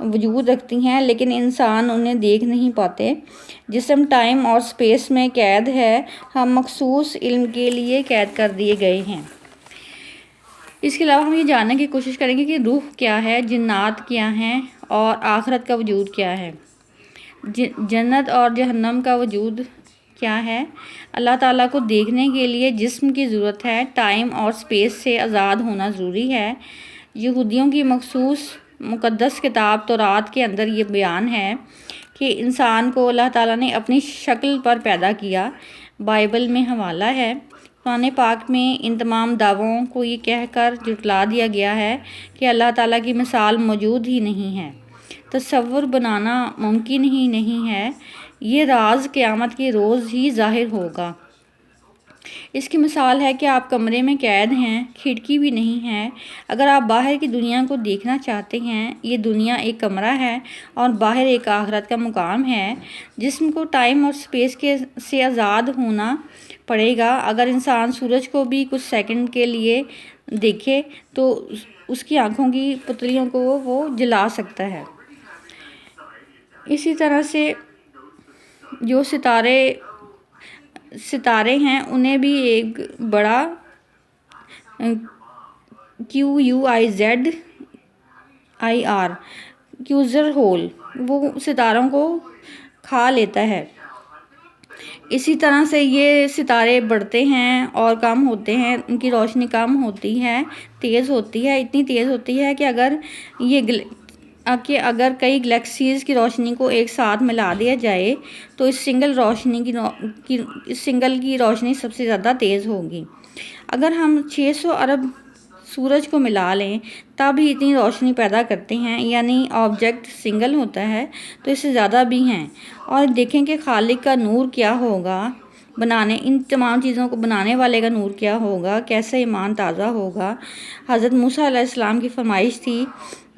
وجود رکھتی ہیں لیکن انسان انہیں دیکھ نہیں پاتے۔ جسم ٹائم اور اسپیس میں قید ہے، ہم مخصوص علم کے لیے قید کر دیے گئے ہیں۔ اس کے علاوہ ہم یہ جاننے کی کوشش کریں گے کہ روح کیا ہے، جنات کیا ہیں اور آخرت کا وجود کیا ہے، جنت اور جہنم کا وجود کیا ہے۔ اللہ تعالیٰ کو دیکھنے کے لیے جسم کی ضرورت ہے، ٹائم اور اسپیس سے آزاد ہونا ضروری ہے۔ یہودیوں کی مخصوص مقدس کتاب تورات کے اندر یہ بیان ہے کہ انسان کو اللہ تعالیٰ نے اپنی شکل پر پیدا کیا۔ بائبل میں حوالہ ہے، قرآن پاک میں ان تمام دعووں کو یہ کہہ کر جھٹلا دیا گیا ہے کہ اللہ تعالیٰ کی مثال موجود ہی نہیں ہے، تصور بنانا ممکن ہی نہیں ہے، یہ راز قیامت کے روز ہی ظاہر ہوگا۔ اس کی مثال ہے کہ آپ کمرے میں قید ہیں، کھڑکی بھی نہیں ہے۔ اگر آپ باہر کی دنیا کو دیکھنا چاہتے ہیں، یہ دنیا ایک کمرہ ہے اور باہر ایک آخرت کا مقام ہے۔ جسم کو ٹائم اور اسپیس سے آزاد ہونا پڑے گا۔ اگر انسان سورج کو بھی کچھ سیکنڈ کے لیے دیکھے تو اس کی آنکھوں کی پتلیوں کو وہ جلا سکتا ہے۔ اسی طرح سے جو ستارے ہیں انہیں بھی ایک بڑا کوئزر ہول وہ ستاروں کو کھا لیتا ہے۔ اسی طرح سے یہ ستارے بڑھتے ہیں اور کم ہوتے ہیں، ان کی روشنی کم ہوتی ہے، تیز ہوتی ہے، اتنی تیز ہوتی ہے کہ اگر کئی گلیکسیز کی روشنی کو ایک ساتھ ملا دیا جائے تو اس سنگل کی روشنی سب سے زیادہ تیز ہوگی۔ اگر ہم 600 ارب سورج کو ملا لیں تب ہی اتنی روشنی پیدا کرتے ہیں، یعنی آبجیکٹ سنگل ہوتا ہے تو اس سے زیادہ بھی ہیں۔ اور دیکھیں کہ خالق کا نور کیا ہوگا، ان تمام چیزوں کو بنانے والے کا نور کیا ہوگا، کیسے ایمان تازہ ہوگا۔ حضرت موسیٰ علیہ السلام کی فرمائش تھی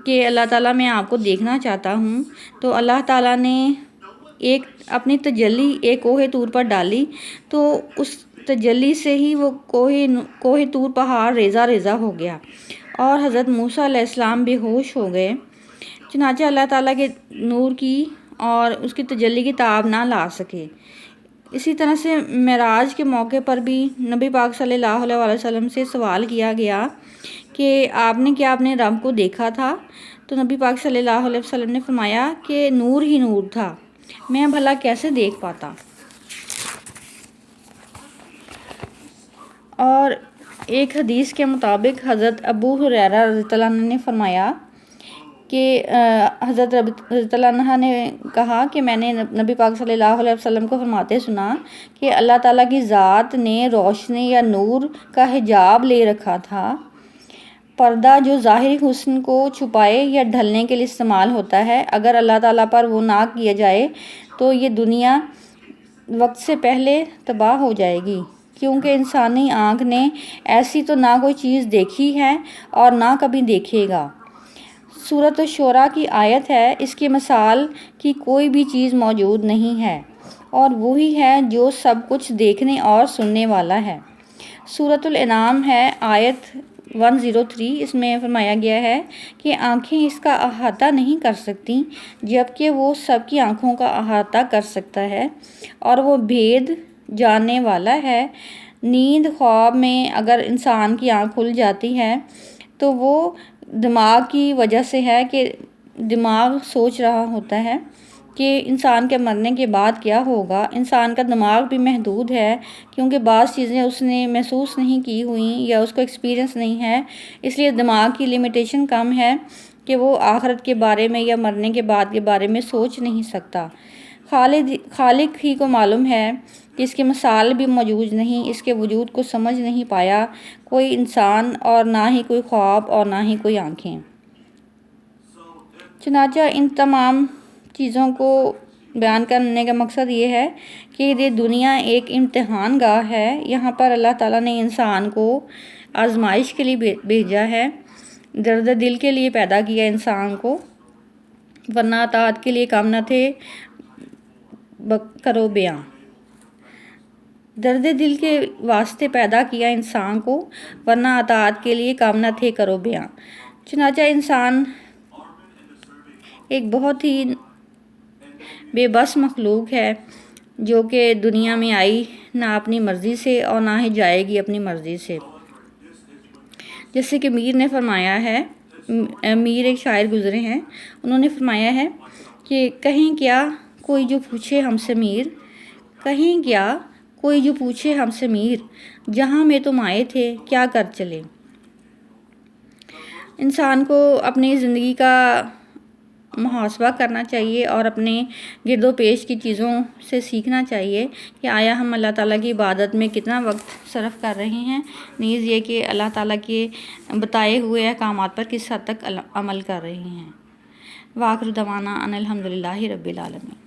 کہ اللہ تعالیٰ میں آپ کو دیکھنا چاہتا ہوں، تو اللہ تعالیٰ نے اپنی تجلی ایک کوہ طور پر ڈالی تو اس تجلی سے ہی وہ کوہ طور پہاڑ ریزہ ریزہ ہو گیا اور حضرت موسیٰ علیہ السلام بے ہوش ہو گئے۔ چنانچہ اللہ تعالیٰ کے نور کی اور اس کی تجلی کی تاب نہ لا سکے۔ اسی طرح سے معراج کے موقع پر بھی نبی پاک صلی اللہ علیہ وسلم سے سوال کیا گیا کہ آپ نے کیا اپنے رب کو دیکھا تھا؟ تو نبی پاک صلی اللہ علیہ وسلم نے فرمایا کہ نور ہی نور تھا، میں بھلا کیسے دیکھ پاتا۔ اور ایک حدیث کے مطابق حضرت ابو ہریرہ رضی اللہ عنہ نے فرمایا کہ حضرت رضی اللہ عنہ نے کہا کہ میں نے نبی پاک صلی اللہ علیہ وسلم کو فرماتے سنا کہ اللہ تعالیٰ کی ذات نے روشنی یا نور کا حجاب لے رکھا تھا، پردہ جو ظاہری حسن کو چھپائے یا ڈھلنے کے لیے استعمال ہوتا ہے۔ اگر اللہ تعالیٰ پر وہ نہ کیا جائے تو یہ دنیا وقت سے پہلے تباہ ہو جائے گی، کیونکہ انسانی آنکھ نے ایسی تو نہ کوئی چیز دیکھی ہے اور نہ کبھی دیکھے گا۔ سورۃ الشعراء کی آیت ہے، اس کی مثال کی کوئی بھی چیز موجود نہیں ہے اور وہی ہے جو سب کچھ دیکھنے اور سننے والا ہے۔ سورۃ الانعام ہے، آیت 103، اس میں فرمایا گیا ہے کہ آنکھیں اس کا احاطہ نہیں کر سکتی جبکہ وہ سب کی آنکھوں کا احاطہ کر سکتا ہے اور وہ بھید جاننے والا ہے۔ نیند خواب میں اگر انسان کی آنکھ کھل جاتی ہے تو وہ دماغ کی وجہ سے ہے کہ دماغ سوچ رہا ہوتا ہے کہ انسان کے مرنے کے بعد کیا ہوگا۔ انسان کا دماغ بھی محدود ہے کیونکہ بعض چیزیں اس نے محسوس نہیں کی ہوئیں یا اس کو ایکسپیرینس نہیں ہے، اس لیے دماغ کی لیمیٹیشن کم ہے کہ وہ آخرت کے بارے میں یا مرنے کے بعد کے بارے میں سوچ نہیں سکتا۔ خالق ہی کو معلوم ہے کہ اس کی مثال بھی موجود نہیں، اس کے وجود کو سمجھ نہیں پایا کوئی انسان اور نہ ہی کوئی خواب اور نہ ہی کوئی آنکھیں۔ چنانچہ ان تمام چیزوں کو بیان کرنے کا مقصد یہ ہے کہ یہ دنیا ایک امتحان گاہ ہے، یہاں پر اللہ تعالیٰ نے انسان کو آزمائش کے لیے بھیجا ہے، درد دل کے لیے پیدا کیا انسان کو، ورنہ اطاعت کے لیے کام نہ تھے کرو بیاں۔ درد دل کے واسطے پیدا کیا انسان کو، ورنہ اطاعت کے لیے کام نہ تھے کرو بیاں۔ چنانچہ ایک بہت ہی بے بس مخلوق ہے جو کہ دنیا میں آئی نہ اپنی مرضی سے اور نہ ہی جائے گی اپنی مرضی سے. جیسے کہ میر نے فرمایا ہے، میر ایک شاعر گزرے ہیں، انہوں نے فرمایا ہے کہ کہیں کیا کوئی جو پوچھے ہم سے میر، کہیں کیا کوئی جو پوچھے ہم سے میر، جہاں میں تم آئے تھے کیا کر چلے. انسان کو اپنی زندگی کا محاسبہ کرنا چاہیے اور اپنے گرد و پیش کی چیزوں سے سیکھنا چاہیے کہ آیا ہم اللہ تعالیٰ کی عبادت میں کتنا وقت صرف کر رہے ہیں، نیز یہ کہ اللہ تعالیٰ کے بتائے ہوئے احکامات پر کس حد تک عمل کر رہے ہیں. وآخر دعوانا ان الحمد للہ رب العالمین.